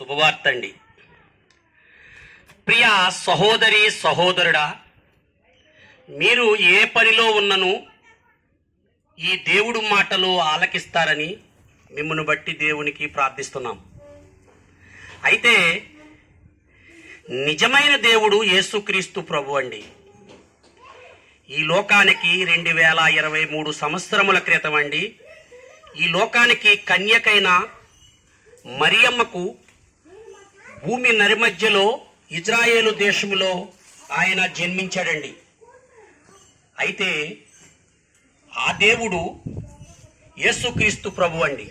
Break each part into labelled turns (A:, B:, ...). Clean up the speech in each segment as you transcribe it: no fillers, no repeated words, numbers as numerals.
A: శుభవార్త అండి. ప్రియ సహోదరి సహోదరుడా, మీరు ఏ పనిలో ఉన్నను ఈ దేవుడు మాటలు ఆలకిస్తారని మిమ్మల్ని బట్టి దేవునికి ప్రార్థిస్తున్నాం. అయితే నిజమైన దేవుడు యేసుక్రీస్తు ప్రభు అండి. ఈ లోకానికి 2023 సంవత్సరముల క్రితం అండి ఈ లోకానికి కన్యకైన మరియమ్మకు భూమి నరిమధ్యలో ఇజ్రాయేలు దేశంలో ఆయన జన్మించాడండి. అయితే ఆ దేవుడు యేసుక్రీస్తు ప్రభు అండి.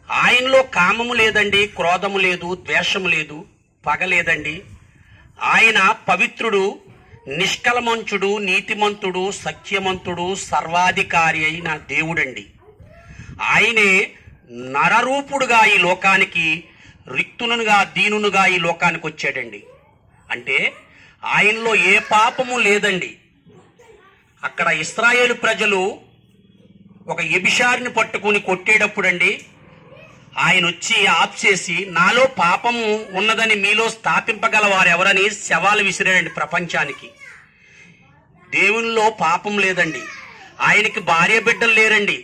A: ఆయనలో కామము లేదండి, క్రోధము లేదు, ద్వేషము లేదు, పగ లేదండి. ఆయన పవిత్రుడు, నిష్కలమంచుడు, నీతిమంతుడు, సత్యమంతుడు, సర్వాధికారి అయిన దేవుడండి. ఆయనే నరరూపుడుగా ఈ లోకానికి, రిక్తునుగా దీనునుగా ఈ లోకానికి వచ్చాడండి. అంటే ఆయనలో ఏ పాపము లేదండి. అక్కడ ఇశ్రాయేలు ప్రజలు ఒక వ్యభిచారిని పట్టుకుని కొట్టేటప్పుడండి ఆయన వచ్చి ఆఫ్ చేసి, నాలో పాపము ఉన్నదని మీలో స్థాపింపగల వారు ఎవరని శవాలు విసిరాడండి ప్రపంచానికి. దేవునిలో పాపం లేదండి. ఆయనకి భార్య బిడ్డలు లేరండి.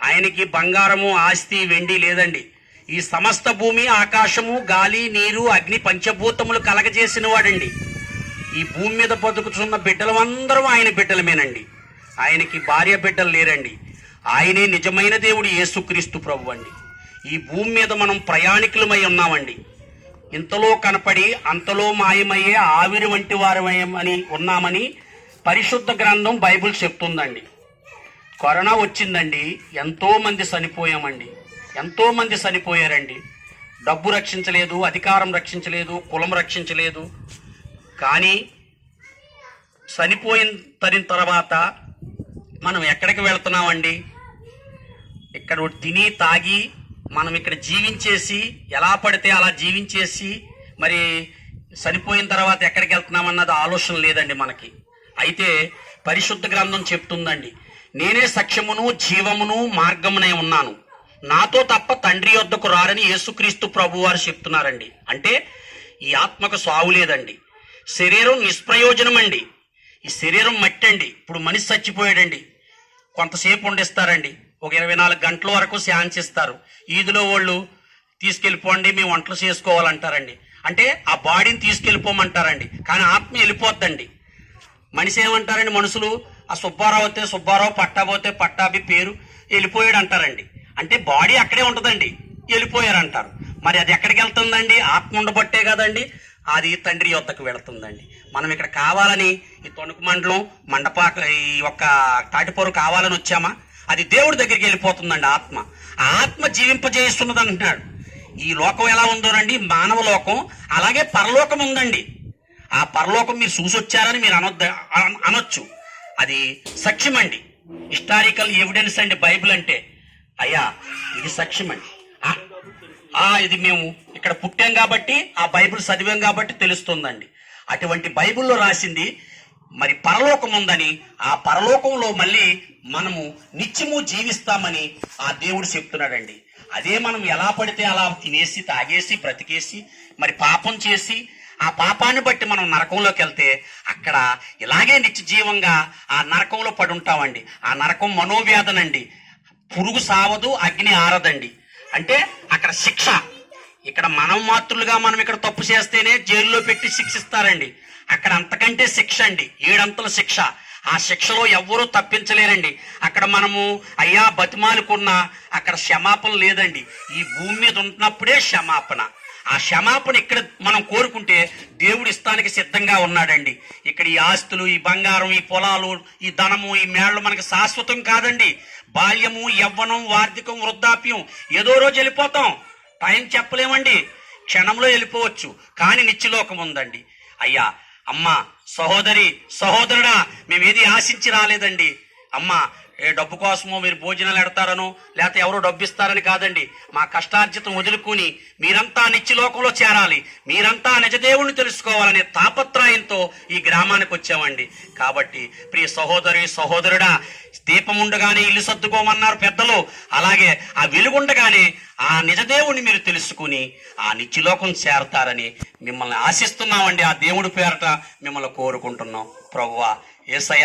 A: ఆయనకి బంగారము, ఆస్తి, వెండి లేదండి. ఈ సమస్త భూమి, ఆకాశము, గాలి, నీరు, అగ్ని పంచభూతములు కలగజేసిన వాడండి. ఈ భూమి మీద బతుకుతున్న బిడ్డలందరూ ఆయన బిడ్డలమేనండి. ఆయనకి భార్య బిడ్డలు లేరండి. ఆయనే నిజమైన దేవుడు యేసుక్రీస్తు ప్రభు అండి. ఈ భూమి మీద మనం ప్రయాణికులమై ఉన్నామండి. ఇంతలో కనపడి అంతలో మాయమయ్యే ఆవిరి వంటి వారమని ఉన్నామని పరిశుద్ధ గ్రంథం బైబిల్ చెప్తుందండి. కరోనా వచ్చిందండి, ఎంతో మంది చనిపోయామండి. ఎంతో మంది చనిపోయారండి. డబ్బు రక్షించలేదు, అధికారం రక్షించలేదు, కులం రక్షించలేదు. కానీ చనిపోయిన తర్వాత మనం ఎక్కడికి వెళ్తున్నామండి? ఇక్కడ తిని తాగి మనం ఇక్కడ జీవించేసి, ఎలా పడితే అలా జీవించేసి మరి చనిపోయిన తర్వాత ఎక్కడికి వెళ్తున్నామన్నది ఆలోచన లేదండి మనకి. అయితే పరిశుద్ధ గ్రంథం చెప్తుందండి, నేనే సత్యమును జీవమును మార్గమునై ఉన్నాను, నాతో తప్ప తండ్రి యొద్దకు రారని యేసుక్రీస్తు ప్రభు వారు చెప్తున్నారండి. అంటే ఈ ఆత్మకు సావు లేదండి. శరీరం నిష్ప్రయోజనం అండి. ఈ శరీరం మట్టి అండి. ఇప్పుడు మనిషి చచ్చిపోయాడండి, కొంతసేపు ఉండిస్తారండి, ఒక 24 గంటల వరకు శాంతిస్తారు. ఈదులో వాళ్ళు తీసుకెళ్ళిపోండి, మేము వంటలు చేసుకోవాలంటారండి. అంటే ఆ బాడీని తీసుకెళ్ళిపోమంటారండి. కానీ ఆత్మ వెళ్ళిపోద్దండి. మనిషి ఏమంటారండి? మనుషులు ఆ సుబ్బారావు అయితే సుబ్బారావు, పట్టా పోతే పట్టాభి, పేరు వెళ్ళిపోయాడు అంటారండి. అంటే బాడీ అక్కడే ఉంటుందండి, వెళ్ళిపోయారంటారు. మరి అది ఎక్కడికి వెళ్తుందండి? ఆత్మ ఉండబట్టే కదండి అది తండ్రి యొద్దకు వెళుతుందండి. మనం ఇక్కడ కావాలని ఈ తణుకు మండలం మండపాక ఈ యొక్క తాటిపొరు కావాలని వచ్చామా? అది దేవుడి దగ్గరికి వెళ్ళిపోతుందండి ఆత్మ. ఆ ఆత్మ జీవింపజేస్తున్నది అంటున్నాడు. ఈ లోకం ఎలా ఉందోనండి, మానవ లోకం, అలాగే పరలోకం ఉందండి. ఆ పరలోకం మీరు చూసొచ్చారని మీరు అనొచ్చు. అది సత్యం అండి. హిస్టారికల్ ఎవిడెన్స్ అండి బైబిల్ అంటే. అయ్యా ఇది సత్యం అండి. ఇది మేము ఇక్కడ పుట్టాం కాబట్టి, ఆ బైబిల్ చదివాం కాబట్టి తెలుస్తుందండి. అటువంటి బైబిల్లో రాసింది మరి పరలోకం ఉందని, ఆ పరలోకంలో మళ్ళీ మనము నిత్యము జీవిస్తామని ఆ దేవుడు చెప్తున్నాడండి. అదే మనం ఎలా పడితే అలా తినేసి, తాగేసి, బ్రతికేసి, మరి పాపం చేసి, ఆ పాపాన్ని బట్టి మనం నరకంలోకి వెళ్తే అక్కడ ఇలాగే నిత్య జీవంగా ఆ నరకంలో పడి ఉంటామండి. ఆ నరకం మనోవ్యాధనండి. పురుగు సావదు, అగ్ని ఆరదండి. అంటే అక్కడ శిక్ష. ఇక్కడ మనం మాతృలుగా మనం ఇక్కడ తప్పు చేస్తేనే జైల్లో పెట్టి శిక్షిస్తారండి. అక్కడ అంతకంటే శిక్ష అండి, 7 అంతల శిక్ష. ఆ శిక్షలో ఎవ్వరూ తప్పించలేరండి. అక్కడ మనము అయ్యా బతిమాలుకున్నా అక్కడ క్షమాపణ లేదండి. ఈ భూమి మీద ఉంటున్నప్పుడే క్షమాపణ. ఆ క్షమాపణ ఇక్కడ మనం కోరుకుంటే దేవుడు ఇస్తానికి సిద్ధంగా ఉన్నాడండి. ఇక్కడ ఈ ఆస్తులు, ఈ బంగారం, ఈ పొలాలు, ఈ ధనము, ఈ మేళ్లు మనకు శాశ్వతం కాదండి. బాల్యము, యవ్వనం, వార్ధక్యం, వృద్ధాప్యం ఏదో రోజు వెళ్ళిపోతాం. టైం చెప్పలేమండి, క్షణంలో వెళ్ళిపోవచ్చు. కానీ నిత్యలోకం ఉందండి. అయ్యా, అమ్మ, సహోదరి, సహోదరుడా, మేమేది ఆశించి రాలేదండి. అమ్మ, ఏ డబ్బు కోసమో మీరు భోజనాలు ఎడతారనో లేకపోతే ఎవరో డబ్బు ఇస్తారని కాదండి. మా కష్టార్జితం వదులుకుని మీరంతా నిత్యలోకంలో చేరాలి, మీరంతా నిజదేవుణ్ణి తెలుసుకోవాలనే తాపత్రయంతో ఈ గ్రామానికి వచ్చామండి. కాబట్టి ప్రియ సహోదరి సహోదరుడా, దీపం ఉండగానే ఇల్లు సర్దుకోమన్నారు పెద్దలు. అలాగే ఆ వెలుగుండగానే ఆ నిజదేవుణ్ణి మీరు తెలుసుకుని ఆ నిత్యలోకం చేరతారని మిమ్మల్ని ఆశిస్తున్నామండి. ఆ దేవుడి పేరట మిమ్మల్ని కోరుకుంటున్నాం. ప్రభువా యేసయ్య